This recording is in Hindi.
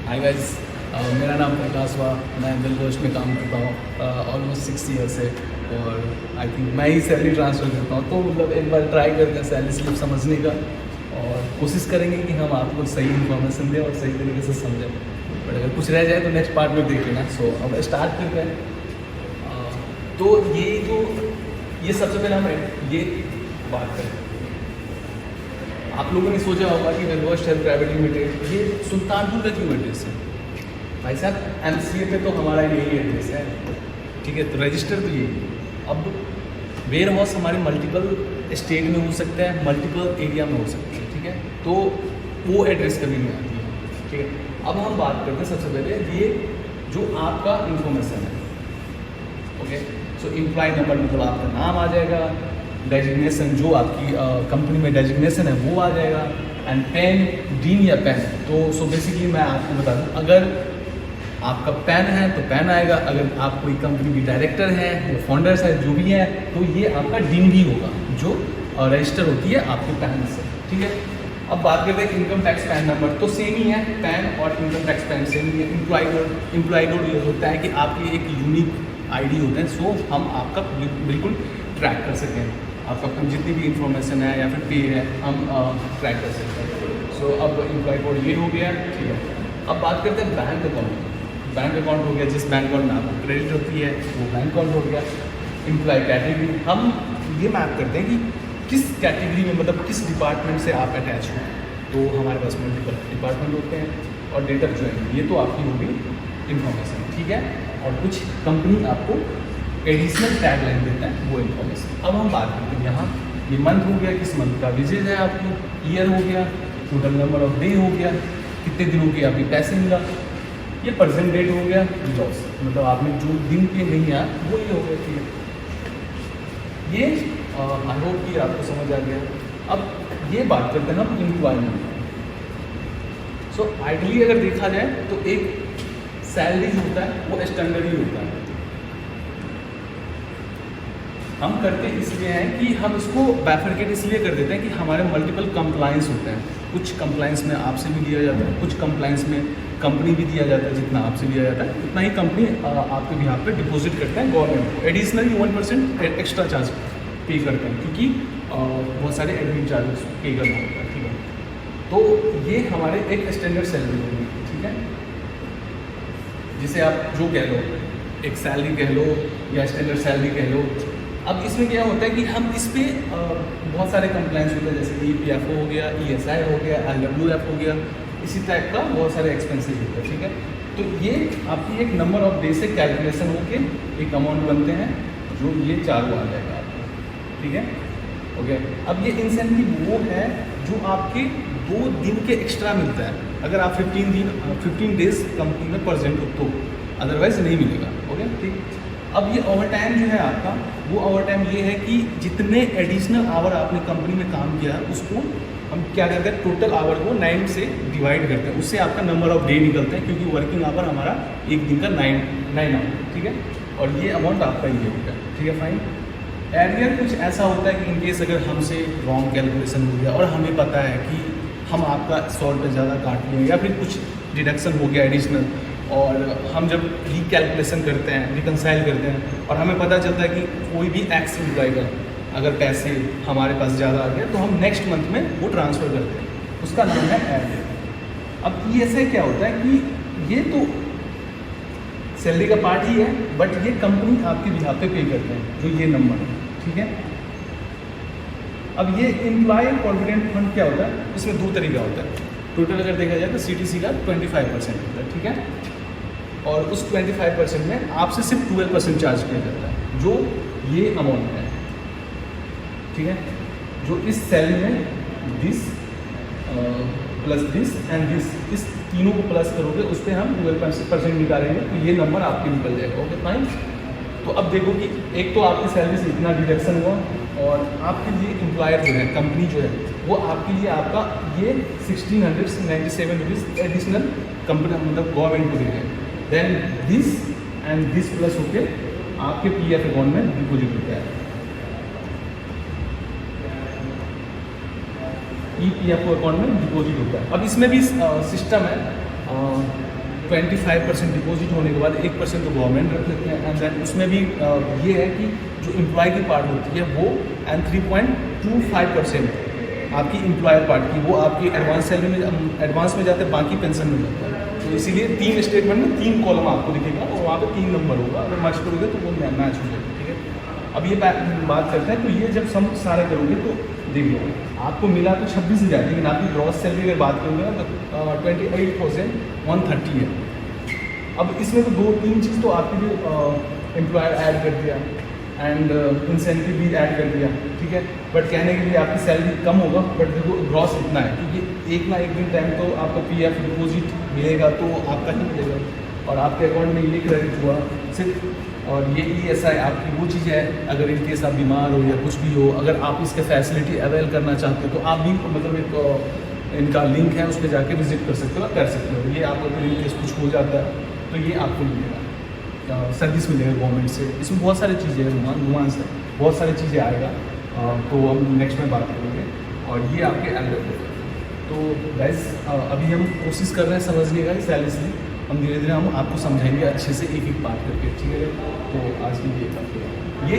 हाय गाइस, मेरा नाम प्रकाश हुआ। मैं बिलगोश में काम करता हूँ ऑलमोस्ट 6 ईयर से। और आई थिंक मैं ही सैलरी ट्रांसफ़र करता हूँ। तो मतलब एक बार ट्राई करते हैं सैलरी स्लिप समझने का, और कोशिश करेंगे कि हम आपको सही इन्फॉर्मेशन दें और सही तरीके से समझें। बट अगर कुछ रह जाए तो नेक्स्ट पार्ट में देख लेना। सो अब स्टार्ट करते हैं। तो ये सबसे पहले हम ये बात करें। आप लोगों ने सोचा होगा कि बिलगोश हेल्थ प्राइवेट लिमिटेड ये सुल्तानपुर का क्यों एड्रेस है। भाई साहब, MCA पे तो हमारा यही एड्रेस है, ठीक है। तो रजिस्टर तो ये। अब वेयर हाउस हमारे मल्टीपल स्टेट में हो सकता है, मल्टीपल एरिया में हो सकता है, ठीक है। तो वो एड्रेस कभी नहीं आती है, ठीक है। अब हम बात करते हैं सबसे पहले ये जो आपका इंफॉर्मेशन है, ओके। सो एम्प्लॉय नंबर मतलब आपका नाम आ जाएगा, डेजिग्नेशन जो आपकी कंपनी में डेजिग्नेशन है वो आ जाएगा, एंड पेन, डीन या पेन। तो सो बेसिकली मैं आपको बता दूँ, अगर आपका पेन है तो पेन आएगा, अगर आप कोई कंपनी की डायरेक्टर है या फाउंडर्स है जो भी है तो ये आपका डीन भी होगा, जो रजिस्टर होती है आपके पैन से, ठीक है। अब बात करते हैं इनकम टैक्स पैन नंबर। तो सेम ही है, पैन और इनकम टैक्स पैन सेम ही है। एम्प्लॉय कोड ये होता है कि आपकी एक यूनिक ID होते हैं, सो हम आपका बिल्कुल ट्रैक कर सकें। आपका जितनी भी इंफॉर्मेशन है या फिर पे है हम ट्रैक कर सकते हैं। सो अब एम्प्लॉय कोड ये हो गया, ठीक है। अब बात करते हैं बैंक अकाउंट। बैंक अकाउंट हो गया, जिस बैंक अकाउंट में आपको क्रेडिट होती है वो बैंक अकाउंट हो गया। एम्प्लॉय कैटेगरी, हम ये मैप करते हैं कि किस कैटेगरी में, मतलब किस डिपार्टमेंट से आप अटैच हो। तो हमारे पास मल्टीपल डिपार्टमेंट होते हैं। और डेट ऑफ ज्वाइनिंग, ये तो आपकी होगी इन्फॉर्मेशन, ठीक है। और कुछ कंपनी आपको एडिशनल टैग लाइन देता है, वो इन्फॉर्मेशन। अब हम बात करते हैं यहाँ, ये मंथ हो गया, किस मंथ का विजिट है आपको, ईयर हो गया, टोटल नंबर ऑफ डे हो गया, कितने दिनों की आपकी पैसे मिला, ये परसेंट डेट हो गया, लॉस मतलब आपने जो दिन पे नहीं आया वो ये हो गया, ठीक है। ये आई होप कि आपको समझ आ गया। अब ये बात करते हैं हम एम्प्लॉयमेंट। सो आइडली अगर देखा जाए तो एक सैलरी जो होता है वो स्टैंडर्ड ही होता है। हम करते इसलिए हैं कि हम इसको बैफरकेट इसलिए कर देते हैं कि हमारे मल्टीपल कंप्लाइंस होते हैं। कुछ कंप्लाइंस में आपसे भी लिया जाता है, कुछ कंप्लाइंस में कंपनी भी दिया जाता है। जितना आपसे लिया जाता है उतना ही कंपनी आपके बिहाफ पे डिपॉजिट करते हैं गवर्नमेंट को। एडिशनली 1% एक्स्ट्रा चार्ज पे करते हैं, क्योंकि बहुत सारे एडमिन चार्जेस पे करना होता है, ठीक है। तो ये हमारे एक स्टैंडर्ड सैलरी होगी, ठीक है, जिसे आप जो कह लो, एक सैलरी कह लो या स्टैंडर्ड सैलरी कह लो। अब इसमें क्या होता है कि हम इस पे बहुत सारे कंप्लाइंस होते हैं, जैसे कि EPF हो गया, ESI हो गया, IWF हो गया, इसी टाइप का बहुत सारे एक्सपेंसेस होते हैं, ठीक है। तो ये आपकी एक नंबर ऑफ डे से कैलकुलेशन होके एक अमाउंट बनते हैं, जो ये चारों आ जाएगा आपको, ठीक है, ओके। अब ये इंसेंटिव वो है जो आपके 2 दिन के एक्स्ट्रा मिलता है, अगर आप 15 डेज कंपनी में प्रेजेंट हो तो, अदरवाइज नहीं मिलेगा, ओके, ठीक। अब ये ओवर टाइम जो है आपका, वो ओवर टाइम ये है कि जितने एडिशनल आवर आपने कंपनी में काम किया उसको हम क्या करते हैं, टोटल आवर को 9 से डिवाइड करते हैं, उससे आपका नंबर ऑफ डे निकलते हैं, क्योंकि वर्किंग आवर हमारा एक दिन का 9 आवर, ठीक है। और ये अमाउंट आपका ये होगा, ठीक है, फाइन। एरियर कुछ ऐसा होता है कि इनकेस अगर हमसे रॉन्ग कैलकुलेशन हो गया और हमें पता है कि हम आपका 100 रुपये ज़्यादा काट लेंगे या फिर कुछ डिडक्शन हो गया एडिशनल, और हम जब रिकैलकुलेशन करते हैं, रिकनसाइल करते हैं, और हमें पता चलता है कि कोई भी एक्स एम्प्लॉय का अगर पैसे हमारे पास ज़्यादा आ गया तो हम नेक्स्ट मंथ में वो ट्रांसफ़र करते हैं, उसका नाम है एरियर। अब ये ऐसे क्या होता है कि ये तो सैलरी का पार्ट ही है, बट ये कंपनी आपके बिहाफ पे पे करते हैं, जो ये नंबर है, ठीक है। अब ये एम्प्लॉय प्रोविडेंट फंड क्या होता है, इसमें 2 तरीका होता है। टोटल अगर देखा जाए तो CTC का 25% होता है, ठीक है। और उस 25% में आपसे सिर्फ 12% चार्ज किया जाता है, जो ये अमाउंट है, ठीक है। जो इस सैलरी में this plus this and this, इस तीनों को प्लस करोगे उस पर हम 12% निकालेंगे, तो ये नंबर आपके निकल जाएगा, ओके, फाइन। तो अब देखो कि एक तो आपकी सैलरी से इतना डिडक्शन हुआ, और आपके लिए एम्प्लॉयर जो है, कंपनी जो है, वो आपके लिए आपका ये 1697 रुपीज़ एडिशनल कंपनी मतलब गवर्नमेंट को दे रहे हैं। Then this and this plus होके आपके PF अकाउंट में डिपोजिट होता है। EPF अकाउंट में डिपॉजिट होता है। अब इसमें भी सिस्टम है, 25% डिपॉजिट होने के बाद 1% तो गवर्नमेंट रख लेते हैं, एंड देन उसमें भी ये है कि जो एम्प्लॉय की पार्ट होती है वो, एंड 3.25% आपकी एम्प्लॉयर पार्ट की, वो आपकी एडवांस सैलरी में, एडवांस में जाते हैं, बाकी पेंशन में जाता है। तो इसीलिए 3 स्टेटमेंट में 3 कॉलम आपको दिखेगा और वहाँ पे 3 नंबर होगा, अगर मैच करोगे तो वो मैच हो जाएगा, ठीक है। अब ये बात करते हैं, तो ये जब सम सारा करोगे तो देख लो आपको मिला तो 26,000, लेकिन आपकी ग्रॉस सैलरी अगर बात करोगे ना तो 28,130 है। अब इसमें तो 2-3 चीज़ तो आपके जो एम्प्लॉयर ऐड कर दिया, एंड इंसेंटिव भी ऐड कर दिया, ठीक है। बट कहने के लिए आपकी सैलरी कम होगा, बट देखो ग्रॉस इतना है, क्योंकि एक ना एक दिन टाइम तो आपका PF डिपॉजिट मिलेगा तो आपका ही मिलेगा, और आपके अकाउंट में ये क्रेडिट हुआ सिर्फ। और ये ESI आपकी वो चीज़ है, अगर इन केस आप बीमार हो या कुछ भी हो, अगर आप इसके फैसिलिटी अवेल करना चाहते हो तो आप भी मतलब एक इनका लिंक है, उस पर जाके विजिट कर सकते हो, कर सकते हो। ये आपको अगर इन केस कुछ हो जाता है तो ये आपको मिलेगा, सर्विस मिलेगा गवर्नमेंट से। इसमें बहुत सारी चीज़ें हैं, नुमांस है, बहुत सारी चीज़ें आएगा, तो हम नेक्स्ट में बात करेंगे। और ये आपके एल्डर, तो गैस अभी हम कोशिश कर रहे हैं समझने का सैलरी स्लिप, हम धीरे धीरे हम आपको समझाएंगे अच्छे से एक एक बात करके, ठीक है। तो आज की ये